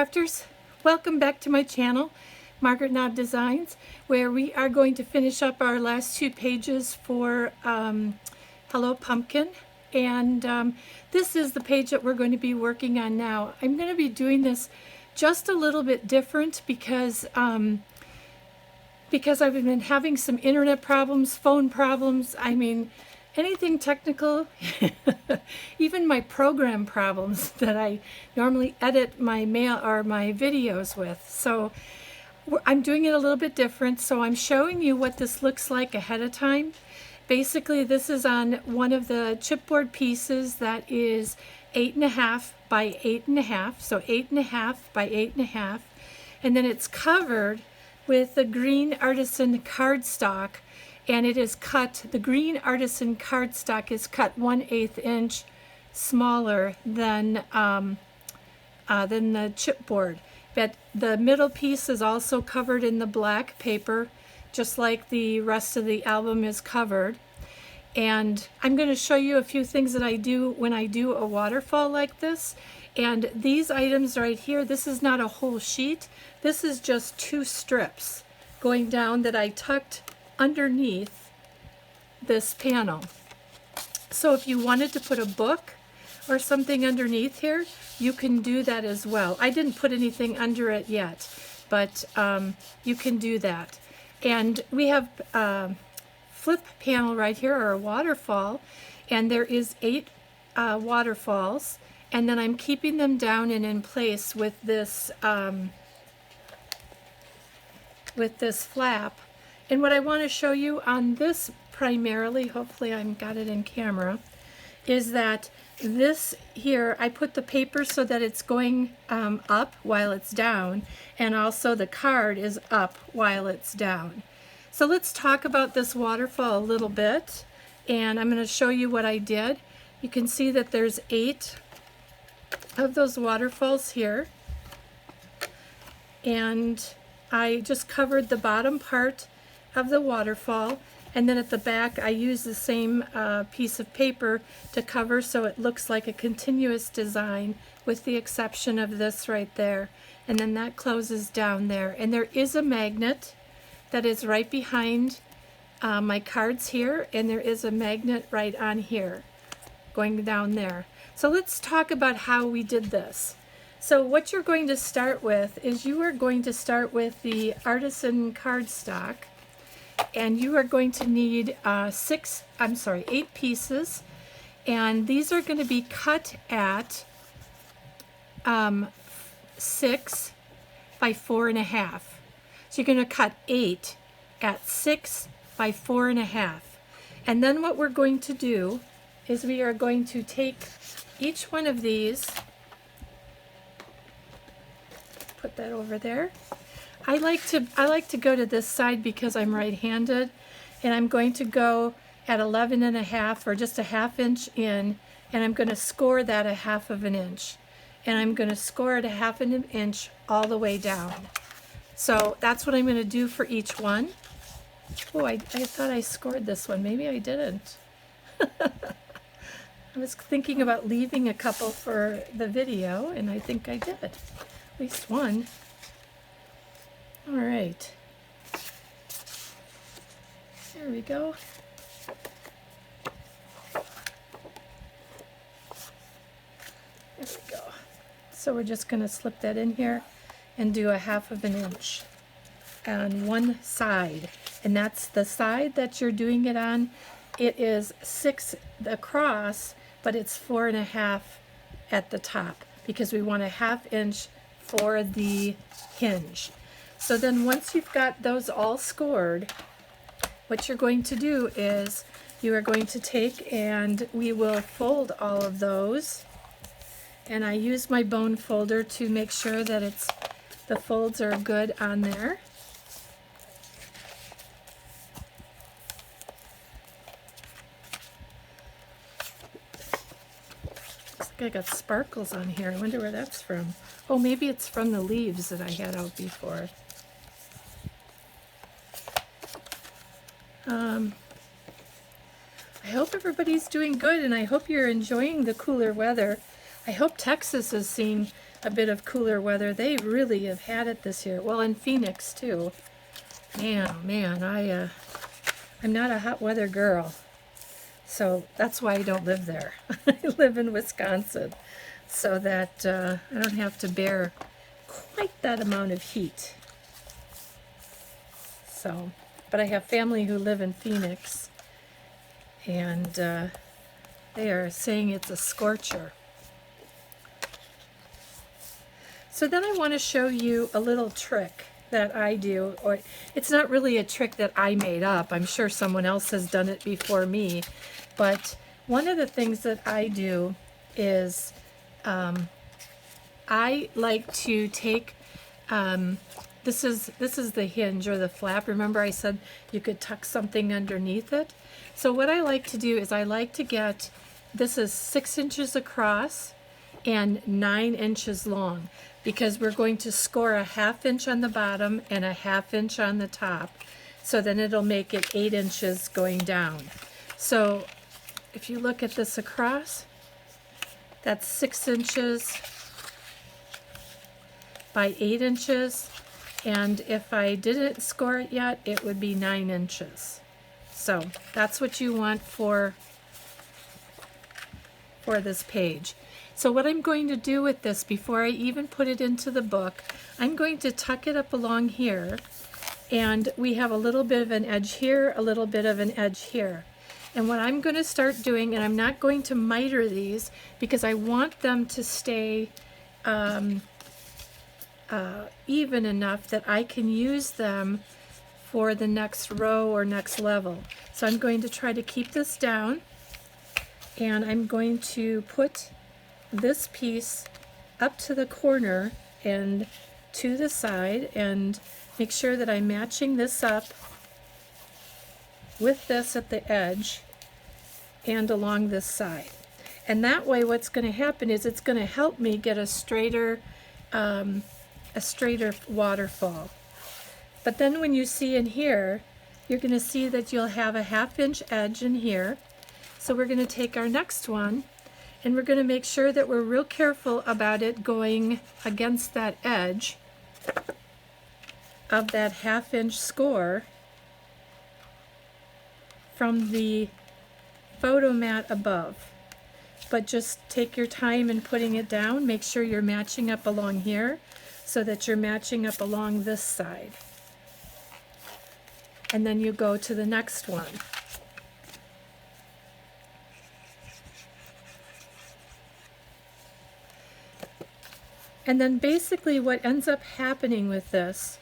crafters, welcome back to my channel, Margaret Knob Designs, where we are going to finish up our last two pages for Hello Pumpkin. And this is the page that we're going to be working on now. I'm going to be doing this just a little bit different because I've been having some internet problems, phone problems, anything technical, even my program problems that I normally edit my mail or my videos with. So I'm doing it a little bit different. So I'm showing you what this looks like ahead of time. Basically, this is on one of the chipboard pieces that is 8.5 by 8.5. So 8.5 by 8.5. And then it's covered with the green artisan cardstock. And it is cut, the green artisan cardstock is cut 1/8 inch smaller than the chipboard. But the middle piece is also covered in the black paper, just like the rest of the album is covered. And I'm going to show you a few things that I do when I do a waterfall like this. And these items right here, this is not a whole sheet. This is just 2 strips going down that I tucked underneath this panel. So if you wanted to put a book or something underneath here, you can do that as well. I didn't put anything under it yet, but you can do that. And we have a flip panel right here, or a waterfall, and there is 8 waterfalls, and then I'm keeping them down and in place with this flap. And what I want to show you on this primarily, hopefully I've got it in camera, is that this here, I put the paper so that it's going up while it's down, and also the card is up while it's down. So let's talk about this waterfall a little bit, and I'm going to show you what I did. You can see that there's 8 of those waterfalls here, and I just covered the bottom part of the waterfall, and then at the back I use the same piece of paper to cover so it looks like a continuous design, with the exception of this right there, and then that closes down there. And there is a magnet that is right behind my cards here, and there is a magnet right on here going down there. So let's talk about how we did this. So what you're going to start with is you are going to start with the artisan cardstock, and you are going to need 8 pieces, and these are going to be cut at 6 by 4.5. So you're going to cut 8 at 6 by 4.5. And then what we're going to do is we are going to take each one of these, put that over there. I like to go to this side because I'm right-handed, and I'm going to go at 11.5, or just a 1/2 inch in, and I'm going to score that 1/2 inch, and I'm going to score it 1/2 inch all the way down. So that's what I'm going to do for each one. Oh, I thought I scored this one. Maybe I didn't. I was thinking about leaving a couple for the video, and I think I did. At least one. All right, there we go. There we go. So we're just going to slip that in here and do 1/2 inch on one side, and that's the side that you're doing it on. It is 6 across, but it's 4.5 at the top, because we want 1/2 inch for the hinge. So then once you've got those all scored, what you're going to do is you are going to take, and we will fold all of those. And I use my bone folder to make sure that the folds are good on there. Looks like I got sparkles on here. I wonder where that's from. Oh, maybe it's from the leaves that I had out before. I hope everybody's doing good, and I hope you're enjoying the cooler weather. I hope Texas is seeing a bit of cooler weather. They really have had it this year. Well, in Phoenix too. Man, oh man, I'm not a hot weather girl. So that's why I don't live there. I live in Wisconsin, so that I don't have to bear quite that amount of heat. So, but I have family who live in Phoenix, and they are saying it's a scorcher. So then I want to show you a little trick that I do, or it's not really a trick that I made up. I'm sure someone else has done it before me, but one of the things that I do is I like to take this is the hinge or the flap. Remember I said you could tuck something underneath it? So what I like to do is I like to get, this is 6 inches across and 9 inches long, because we're going to score a 1/2 inch on the bottom and a 1/2 inch on the top. So then it'll make it 8 inches going down. So if you look at this across, that's 6 inches by 8 inches. And if I didn't score it yet, it would be 9 inches. So that's what you want for this page. So what I'm going to do with this, before I even put it into the book, I'm going to tuck it up along here, and we have a little bit of an edge here, a little bit of an edge here. And what I'm going to start doing, and I'm not going to miter these because I want them to stay even enough that I can use them for the next row or next level. So I'm going to try to keep this down, and I'm going to put this piece up to the corner and to the side, and make sure that I'm matching this up with this at the edge and along this side. And that way what's going to happen is it's going to help me get a straighter waterfall. But then when you see in here, you're going to see that you'll have a 1/2 inch edge in here. So we're going to take our next one, and we're going to make sure that we're real careful about it going against that edge of that 1/2 inch score from the photo mat above. But just take your time in putting it down. Make sure you're matching up along here so that you're matching up along this side. And then you go to the next one. And then basically what ends up happening with this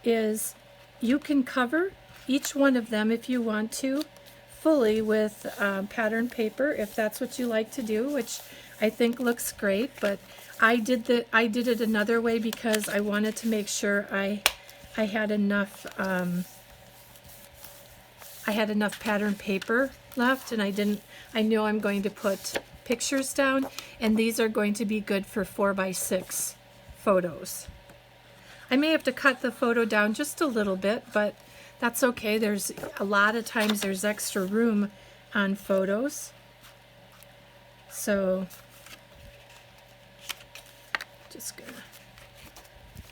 is you can cover each one of them if you want to fully with pattern paper, if that's what you like to do, which I think looks great. But I did it another way because I wanted to make sure I had enough pattern paper left, and I know I'm going to put pictures down, and these are going to be good for 4x6 photos. I may have to cut the photo down just a little bit, but that's okay. There's a lot of times there's extra room on photos. So just gonna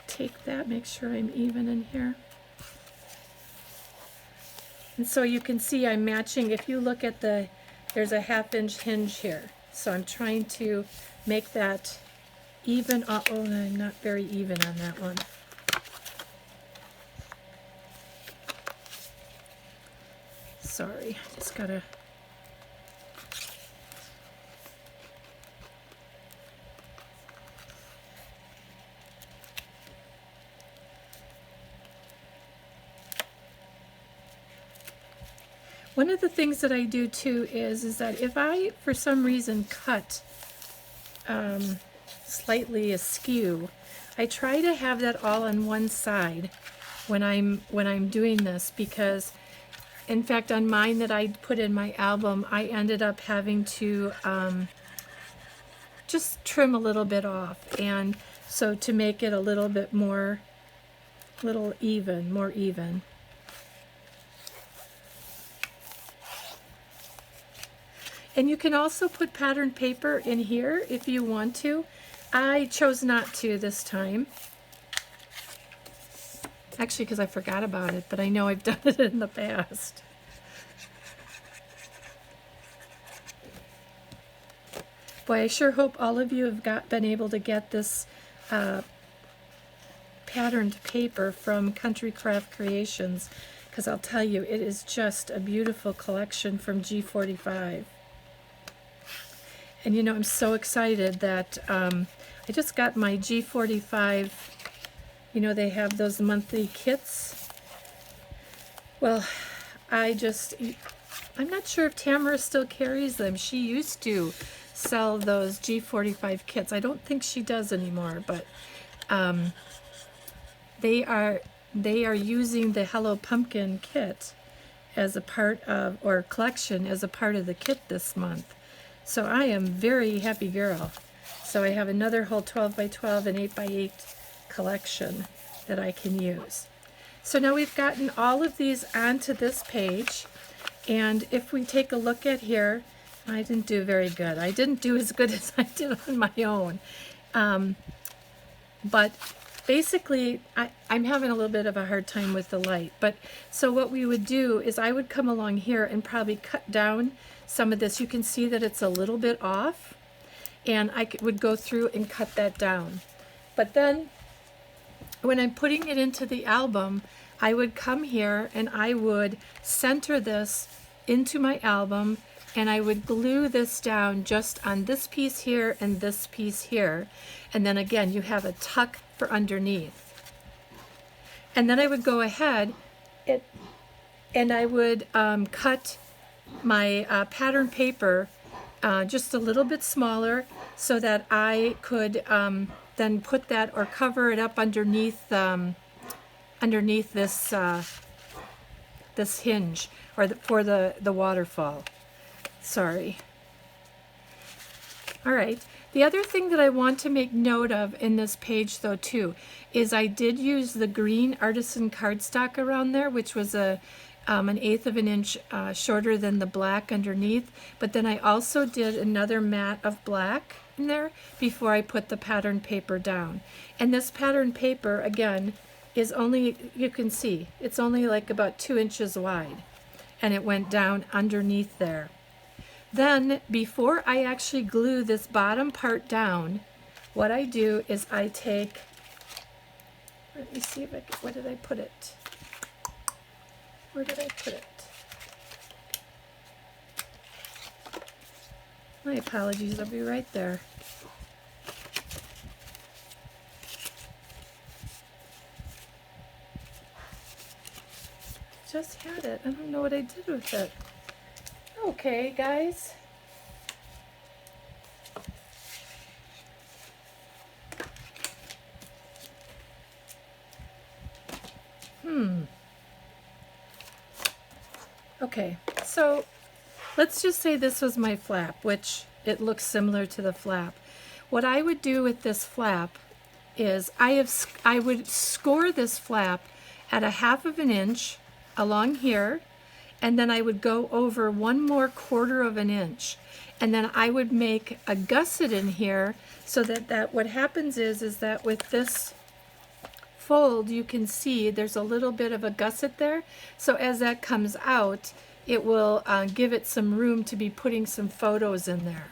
take that, make sure I'm even in here. And so you can see I'm matching. If you look at there's a 1/2 inch hinge here. So I'm trying to make that even. Oh, I'm not very even on that one. Sorry, just gotta. One of the things that I do too is that if I, for some reason, cut slightly askew, I try to have that all on one side when I'm doing this, because in fact on mine that I put in my album, I ended up having to just trim a little bit off, and so to make it a little bit more even. And you can also put pattern paper in here if you want to. I chose not to this time. Actually, because I forgot about it, but I know I've done it in the past. Boy, I sure hope all of you have been able to get this patterned paper from Country Craft Creations, because I'll tell you, it is just a beautiful collection from G45. And you know, I'm so excited that I just got my G45, you know, they have those monthly kits. Well, I'm not sure if Tamara still carries them. She used to sell those G45 kits. I don't think she does anymore, but they are using the Hello Pumpkin kit as a part of, or collection as a part of the kit this month. So I am very happy girl. So I have another whole 12 by 12 and 8 by 8 collection that I can use. So now we've gotten all of these onto this page, and if we take a look at here, I didn't do very good. I didn't do as good as I did on my own. But basically, I'm having a little bit of a hard time with the light. But so what we would do is I would come along here and probably cut down some of this. You can see that it's a little bit off, and I would go through and cut that down. But then when I'm putting it into the album, I would come here and I would center this into my album, and I would glue this down just on this piece here and this piece here. And then again, you have a tuck for underneath. And then I would go ahead and I would cut my pattern paper just a little bit smaller so that I could then put that or cover it up underneath this this hinge, or for the waterfall. Sorry. All right. The other thing that I want to make note of in this page, though, too, is I did use the green artisan cardstock around there, which was an 1/8 of an inch shorter than the black underneath. But then I also did another mat of black in there before I put the pattern paper down. And this pattern paper, again, is only, you can see, it's only like about 2 inches wide. And it went down underneath there. Then, before I actually glue this bottom part down, what I do is I take, let me see if I can, where did I put it? Where did I put it? My apologies, I'll be right there. Just had it. I don't know what I did with it. Okay, guys. Okay, so let's just say this was my flap, which it looks similar to the flap. What I would do with this flap is I would score this flap at 1/2 of an inch along here, and then I would go over 1 more 1/4 of an inch, and then I would make a gusset in here so that what happens is that with this fold, you can see there's a little bit of a gusset there. So as that comes out, it will give it some room to be putting some photos in there.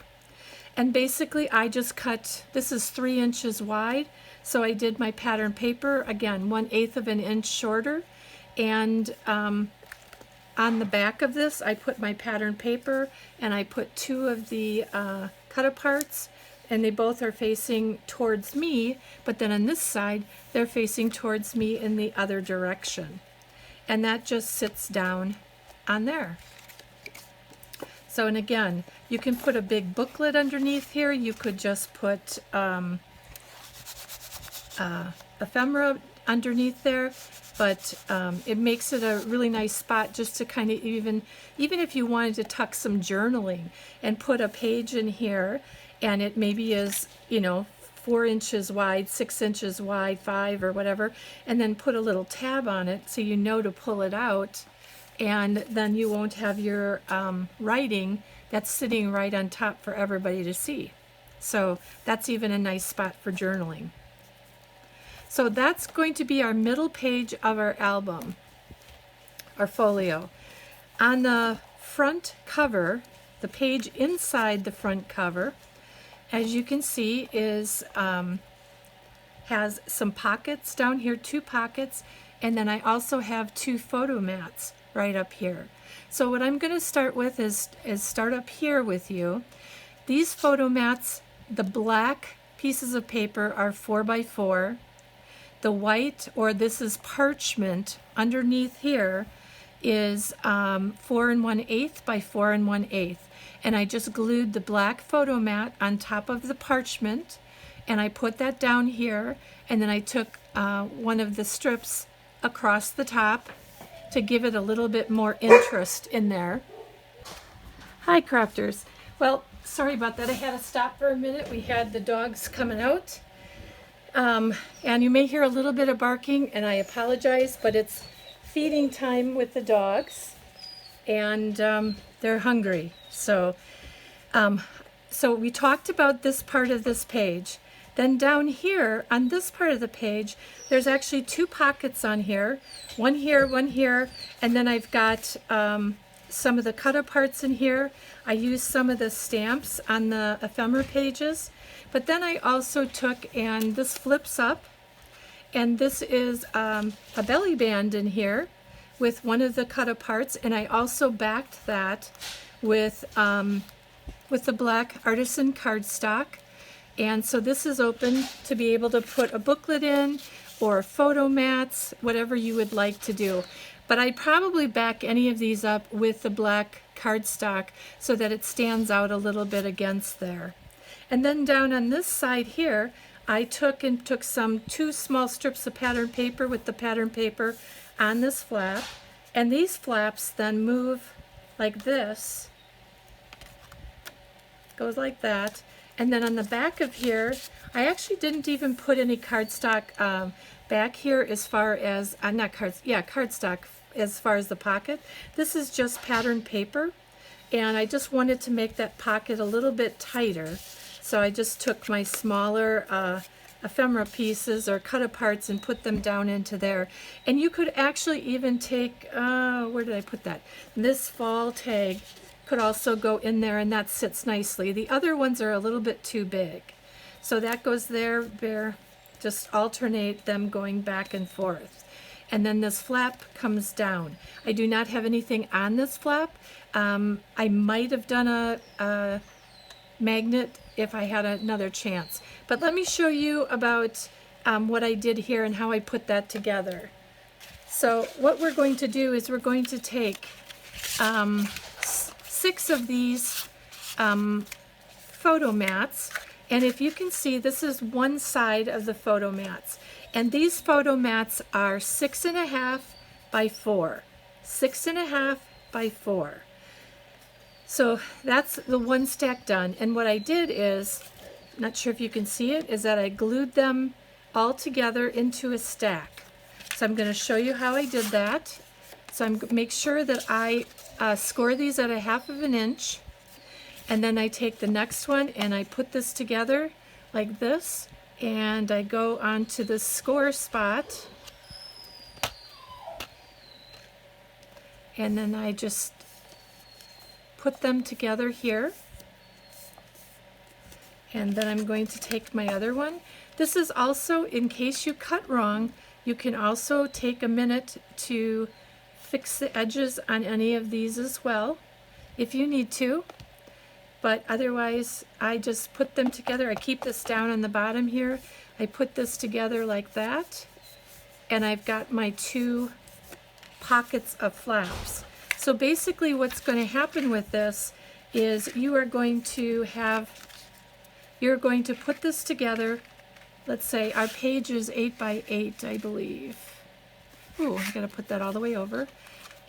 And basically I just cut, this is 3 inches wide, so I did my pattern paper, again, 1/8 of an inch shorter, and on the back of this I put my pattern paper, and I put 2 of the cut-aparts, and they both are facing towards me, but then on this side they're facing towards me in the other direction. And that just sits down on there. So, and again, you can put a big booklet underneath here. You could just put ephemera underneath there, but it makes it a really nice spot just to kind of even if you wanted to tuck some journaling and put a page in here, and it maybe is, you know, 4 inches wide, 6 inches wide, 5 or whatever, and then put a little tab on it so you know to pull it out, and then you won't have your writing that's sitting right on top for everybody to see. So that's even a nice spot for journaling. So that's going to be our middle page of our album, our folio. On the front cover, the page inside the front cover, as you can see, is has some pockets down here, 2 pockets, and then I also have 2 photo mats right up here. So what I'm going to start with is start up here with you. These photo mats, the black pieces of paper are 4x4. The white, or this is parchment, underneath here is 4 1/8 by 4 1/8. And I just glued the black photo mat on top of the parchment, and I put that down here, and then I took one of the strips across the top to give it a little bit more interest in there. Hi, crafters. Well, sorry about that. I had to stop for a minute. We had the dogs coming out. And you may hear a little bit of barking, and I apologize, but it's feeding time with the dogs, and they're hungry. So we talked about this part of this page. Then down here, on this part of the page, there's actually 2 pockets on here, one here, and then I've got some of the cut parts in here. I used some of the stamps on the ephemera pages, but then I also took, and this flips up, and this is a belly band in here with one of the cut parts, and I also backed that with the Black Artisan cardstock. And so this is open to be able to put a booklet in, or photo mats, whatever you would like to do. But I'd probably back any of these up with the black cardstock so that it stands out a little bit against there. And then down on this side here, I took some 2 small strips of pattern paper with the pattern paper on this flap. And these flaps then move like this. Goes like that. And then on the back of here, I actually didn't even put any cardstock back here as far as, cardstock as far as the pocket. This is just pattern paper, and I just wanted to make that pocket a little bit tighter. So I just took my smaller ephemera pieces or cut aparts and put them down into there. And you could actually even take, where did I put that? This fall tag could also go in there, and that sits nicely. The other ones are a little bit too big. So that goes there, just alternate them going back and forth. And then this flap comes down. I do not have anything on this flap. I might have done a magnet if I had another chance. But let me show you about what I did here and how I put that together. So what we're going to do is we're going to take 6 of these photo mats, and if you can see, this is one side of the photo mats, and these photo mats are 6.5 by 4, 6.5 by 4. So that's the one stack done. And what I did is, not sure if you can see it, is that I glued them all together into a stack. So I'm going to show you how I did that. So make sure that I score these at 1/2 inch, and then I take the next one and I put this together like this, and I go onto the score spot, and then I just put them together here. And then I'm going to take my other one. This is also, in case you cut wrong, you can also take a minute to fix the edges on any of these as well, if you need to. But otherwise, I just put them together. I keep this down on the bottom here. I put this together like that, and I've got my 2 pockets of flaps. So basically what's going to happen with this is you're going to put this together. Let's say our page is 8 by 8, I believe. Ooh, I gotta put that all the way over.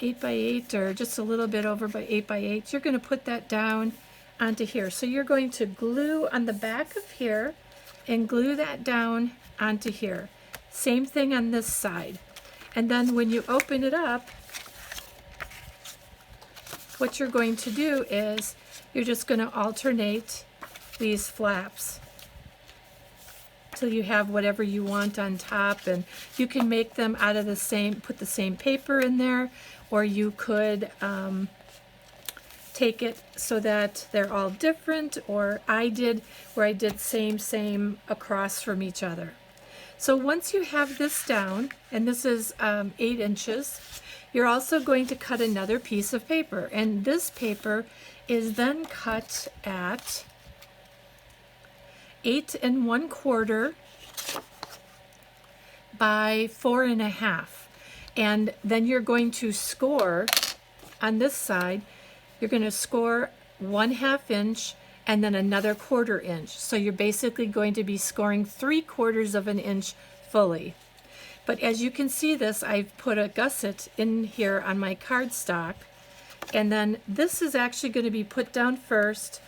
8 by 8, or just a little bit over by 8 by 8. You're gonna put that down onto here. So you're going to glue on the back of here and glue that down onto here. Same thing on this side. And then when you open it up, what you're going to do is you're just going to alternate these flaps till you have whatever you want on top, and you can make them out of the same, put the same paper in there, or you could take it so that they're all different, or I did where I did same across from each other. So once you have this down, and this is 8 inches, you're also going to cut another piece of paper, and this paper is then cut at 8 1/4 by 4 1/2, and then you're going to score on this side. You're going to score 1/2 inch and then another 1/4 inch. So you're basically going to be scoring 3/4 of an inch fully. But as you can see this, I've put a gusset in here on my cardstock, and then this is actually going to be put down first.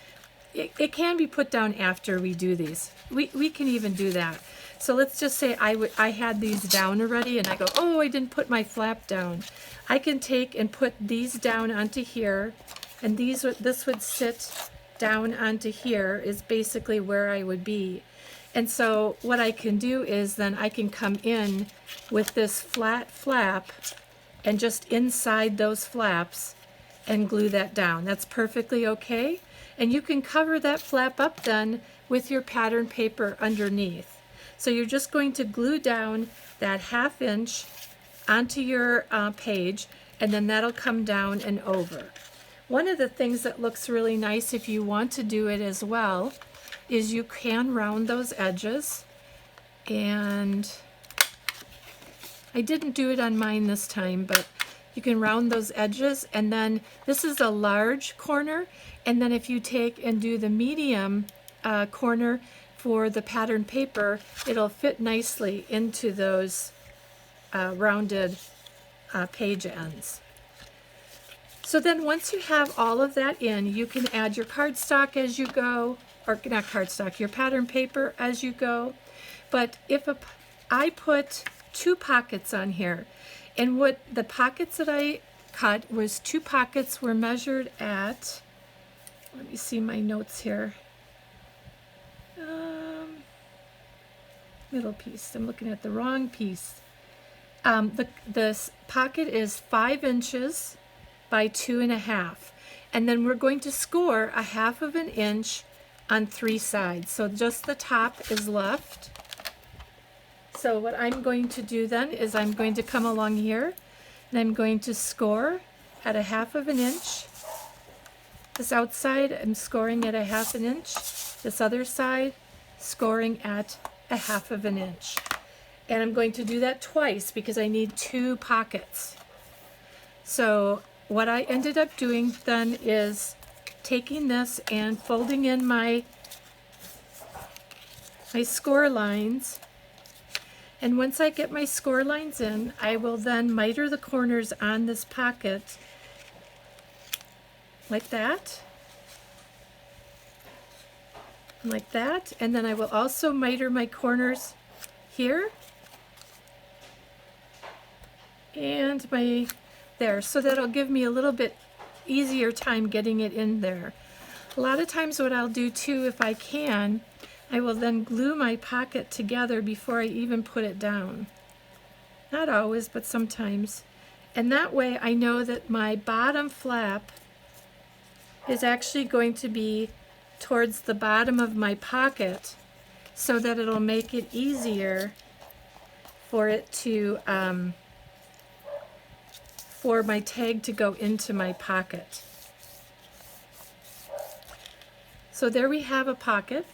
It can be put down after we do these. We can even do that. So let's just say I had these down already, and I go, oh, I didn't put my flap down. I can take and put these down onto here, and this would sit down onto here is basically where I would be. And so what I can do is then I can come in with this flat flap and just inside those flaps and glue that down. That's perfectly okay. And you can cover that flap up then with your pattern paper underneath. So you're just going to glue down that 1/2 inch onto your page, and then that'll come down and over. One of the things that looks really nice if you want to do it as well is you can round those edges, and I didn't do it on mine this time, but you can round those edges, and then this is a large corner, and then if you take and do the medium corner for the pattern paper, it'll fit nicely into those rounded page ends. So then once you have all of that in, you can add your cardstock as you go, or not cardstock, your pattern paper as you go. But I put 2 pockets on here, and what the pockets that I cut was 2 pockets were measured at, let me see my notes here, middle piece, I'm looking at the wrong piece. This pocket is 5 inches by 2 1/2, and then we're going to score 1/2 inch on 3 sides. So just the top is left. So what I'm going to do then is I'm going to come along here, and I'm going to score at 1/2 inch. This outside I'm scoring at 1/2 inch. This other side scoring at 1/2 inch. And I'm going to do that twice because I need 2 pockets. So what I ended up doing then is taking this and folding in my score lines, and once I get my score lines in, I will then miter the corners on this pocket like that, like that, and then I will also miter my corners here and there, so that'll give me a little bit easier time getting it in there. A lot of times what I'll do too, if I can, I will then glue my pocket together before I even put it down. Not always, but sometimes. And that way I know that my bottom flap is actually going to be towards the bottom of my pocket, so that it'll make it easier for it to for my tag to go into my pocket. So there we have a pocket,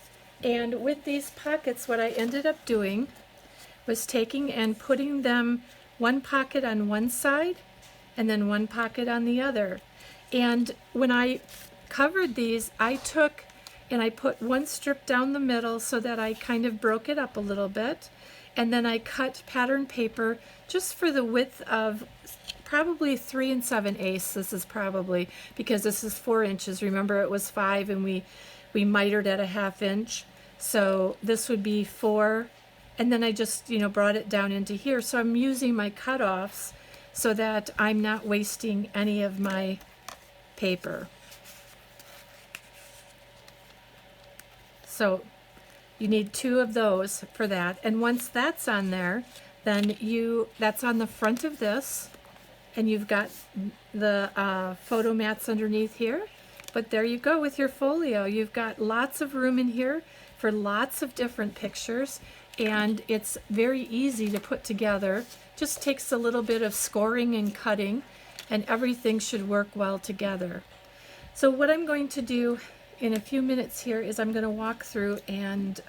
and with these pockets what I ended up doing was taking and putting them 1 pocket on one side and then 1 pocket on the other. And when I covered these, I took and I put 1 strip down the middle so that I kind of broke it up a little bit, and then I cut pattern paper just for the width of probably 3 7/8. This is probably, because this is 4 inches. Remember it was 5 and we mitered at 1/2 inch. So this would be 4, and then I just, brought it down into here. So I'm using my cutoffs so that I'm not wasting any of my paper. So you need 2 of those for that. And once that's on there, then that's on the front of this, and you've got the photo mats underneath here. But there you go with your folio. You've got lots of room in here for lots of different pictures, and it's very easy to put together. Just takes a little bit of scoring and cutting, and everything should work well together. So what I'm going to do in a few minutes here is I'm going to walk through and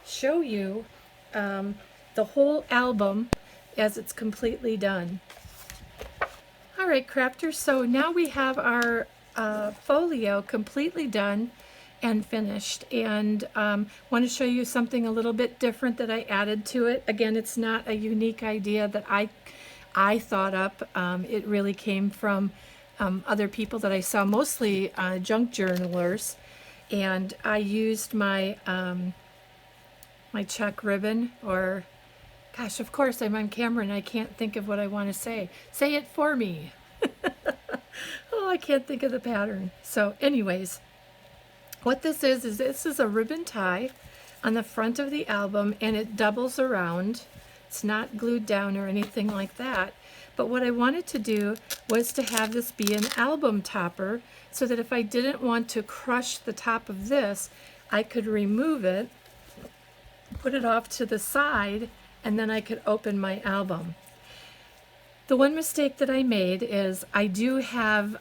show you the whole album as it's completely done. All right, crafters, so now we have our folio completely done and finished, and want to show you something a little bit different that I added to it. Again, it's not a unique idea that I thought up. It really came from other people that I saw, mostly junk journalers, and I used my my check ribbon, or gosh, of course I'm on camera and I can't think of what I want to say. Say it for me. Oh, I can't think of the pattern. So anyways, what this is a ribbon tie on the front of the album, and it doubles around. It's not glued down or anything like that. But what I wanted to do was to have this be an album topper, so that if I didn't want to crush the top of this, I could remove it, put it off to the side, and then I could open my album. The one mistake that I made is I do have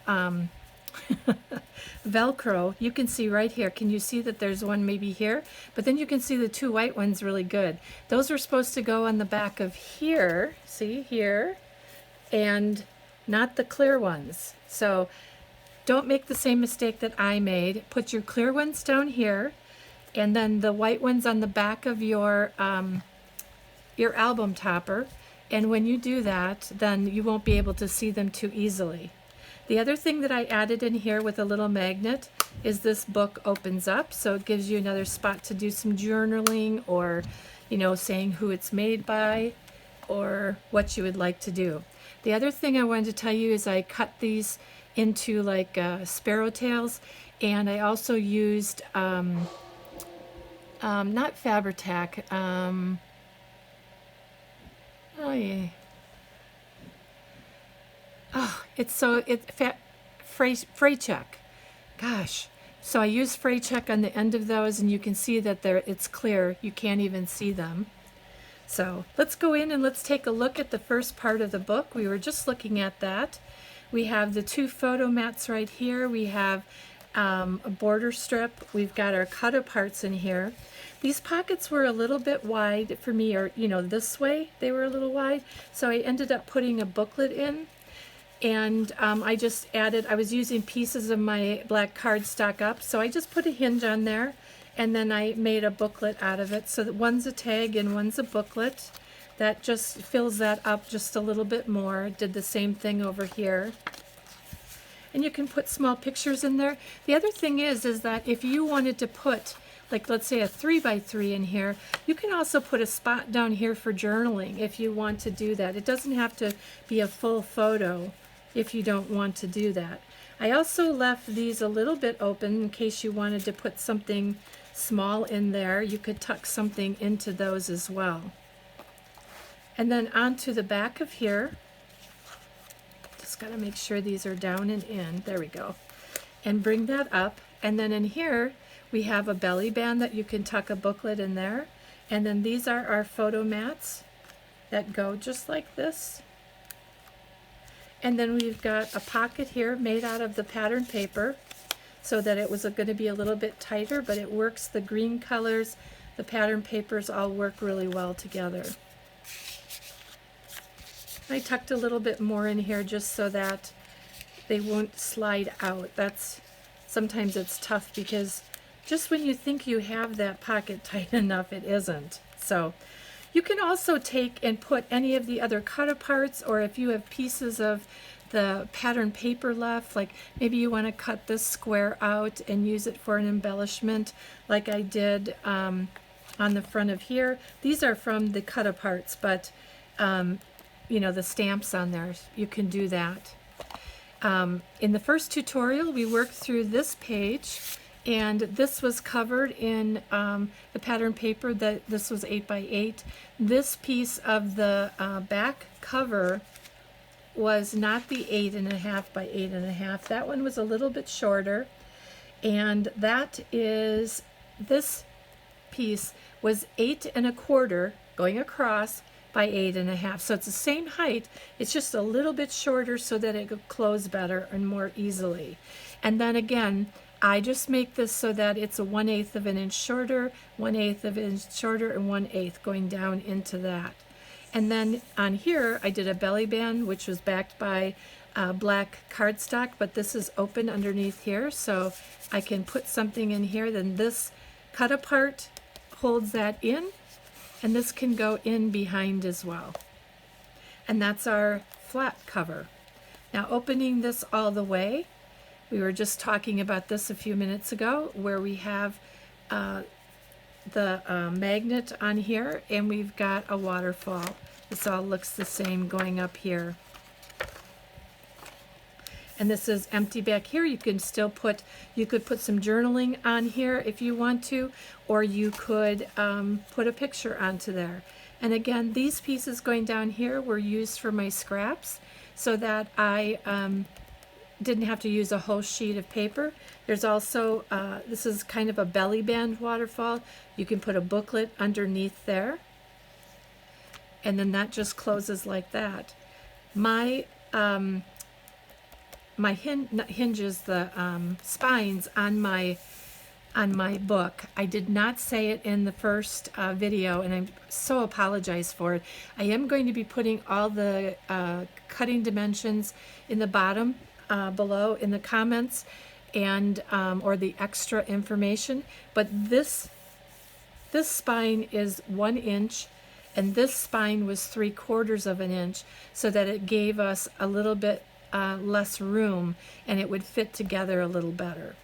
Velcro. You can see right here. Can you see that there's one maybe here? But then you can see the 2 white ones really good. Those are supposed to go on the back of here. See here? And not the clear ones. So don't make the same mistake that I made. Put your clear ones down here, and then the white ones on the back of your album topper. And when you do that, then you won't be able to see them too easily. The other thing that I added in here with a little magnet is this book opens up, so it gives you another spot to do some journaling, or, you know, saying who it's made by or what you would like to do. The other thing I wanted to tell you is I cut these into like sparrow tails, and I also used not Fabri-Tac, oh yeah, oh, fray check. Gosh, so I used fray check on the end of those, and you can see that it's clear. You can't even see them. So let's go in and let's take a look at the first part of the book. We were just looking at that. We have the 2 photo mats right here. We have a border strip. We've got our cut parts in here. These pockets were a little bit wide for me, or, you know, this way they were a little wide. So I ended up putting a booklet in, and I just added, I was using pieces of my black cardstock up, so I just put a hinge on there, and then I made a booklet out of it. So that one's a tag and one's a booklet. That just fills that up just a little bit more. Did the same thing over here. And you can put small pictures in there. The other thing is that if you wanted to put, like, let's say a 3x3 in here, you can also put a spot down here for journaling if you want to do that. It doesn't have to be a full photo if you don't want to do that. I also left these a little bit open in case you wanted to put something small in there. You could tuck something into those as well. And then onto the back of here, just got to make sure these are down and in. There we go. And bring that up. And then in here, we have a belly band that you can tuck a booklet in there. And then these are our photo mats that go just like this. And then we've got a pocket here made out of the pattern paper, so that it was going to be a little bit tighter, but it works. The green colors, the pattern papers all work really well together. I tucked a little bit more in here just so that they won't slide out. Sometimes it's tough because just when you think you have that pocket tight enough, it isn't. So you can also take and put any of the other cut parts, or if you have pieces of the pattern paper left, like maybe you want to cut this square out and use it for an embellishment, like I did on the front of here. These are from the cut parts, but you know, the stamps on there, you can do that. In the first tutorial, we worked through this page, And this was covered in the pattern paper. That this was 8 by 8. This piece of the back cover was not the 8.5 by 8.5. That one was a little bit shorter, and that is, this piece was 8.25 going across by 8.5. So it's the same height, it's just a little bit shorter so that it could close better and more easily. And then again, I just make this so that it's a 1/8 of an inch shorter, 1/8 of an inch shorter, and 1/8 going down into that. And then on here, I did a belly band, which was backed by black cardstock, but this is open underneath here, so I can put something in here. Then this cut apart holds that in, and this can go in behind as well. And that's our flat cover. Now opening this all the way, we were just talking about this a few minutes ago, where we have the magnet on here, and we've got a waterfall. This all looks the same going up here. And this is empty back here. You can still put, you could put some journaling on here if you want to, or you could put a picture onto there. And again, these pieces going down here were used for my scraps so that I didn't have to use a whole sheet of paper. There's also, this is kind of a belly band waterfall. You can put a booklet underneath there, and then that just closes like that. My hinges, the spines on my book, I did not say it in the first video, and I so apologize for it. I am going to be putting all the cutting dimensions in the bottom below in the comments, and or the extra information. But this spine is 1 inch, and this spine was 3/4 of an inch, so that it gave us a little bit less room, and it would fit together a little better.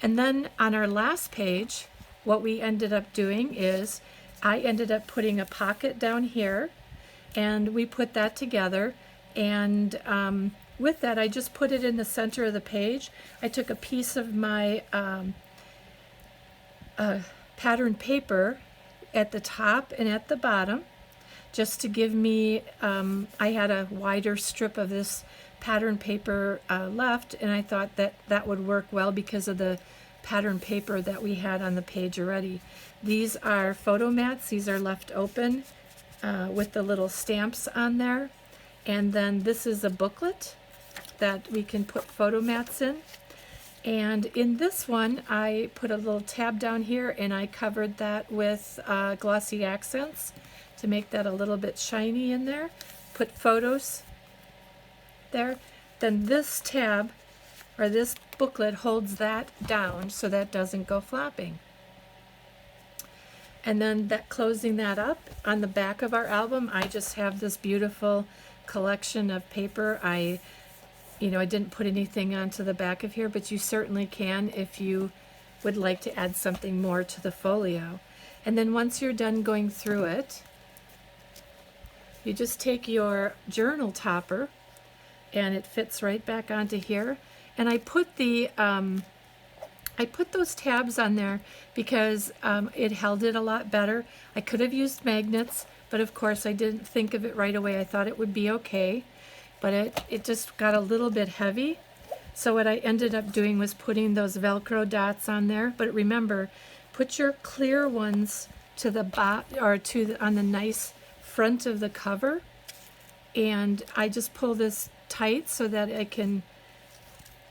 And then on our last page, what we ended up doing is I ended up putting a pocket down here, and we put that together. And with that, I just put it in the center of the page. I took a piece of my pattern paper at the top and at the bottom, just to give me, I had a wider strip of this pattern paper left, and I thought that that would work well because of the pattern paper that we had on the page already. These are photo mats. These are left open with the little stamps on there. And then this is a booklet that we can put photo mats in. And in this one, I put a little tab down here, and I covered that with glossy accents to make that a little bit shiny in there. Put photos there. Then this tab, or this booklet, holds that down so that doesn't go flopping. And then that, closing that up, on the back of our album, I just have this beautiful collection of paper. I didn't put anything onto the back of here, but you certainly can if you would like to add something more to the folio. And then once you're done going through it, you just take your journal topper, and it fits right back onto here. And I put the I put those tabs on there because it held it a lot better. I could have used magnets, but of course I didn't think of it right away. I thought it would be okay, but it just got a little bit heavy. So what I ended up doing was putting those Velcro dots on there. But remember, put your clear ones to the bottom, or on the nice front of the cover. And I just pull this tight so that I can,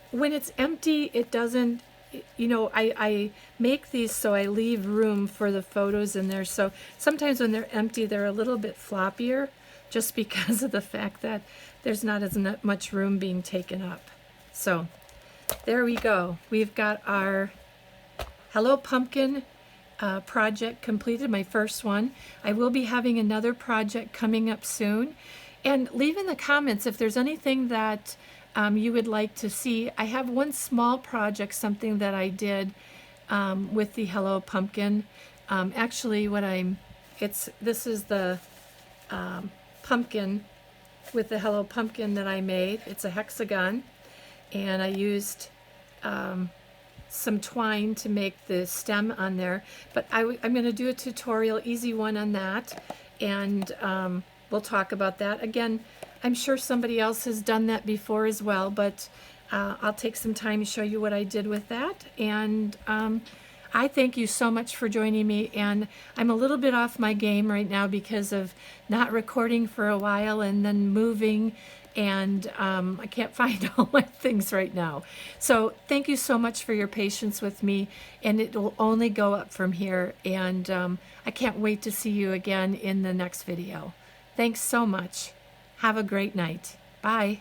when it's empty, it doesn't, I make these so I leave room for the photos in there. So sometimes when they're empty, they're a little bit floppier, just because of the fact that there's not as much room being taken up. So there we go. We've got our Hello Pumpkin project completed, my first one. I will be having another project coming up soon. And leave in the comments if there's anything that you would like to see. I have one small project, something that I did with the Hello Pumpkin. Actually, this is the pumpkin with the Hello Pumpkin that I made. It's a hexagon, and I used some twine to make the stem on there, but I'm going to do a tutorial, easy one on that, and we'll talk about that. Again, I'm sure somebody else has done that before as well, but I'll take some time to show you what I did with that. And I thank you so much for joining me, and I'm a little bit off my game right now because of not recording for a while and then moving, and I can't find all my things right now. So thank you so much for your patience with me, and it will only go up from here, and I can't wait to see you again in the next video. Thanks so much. Have a great night. Bye.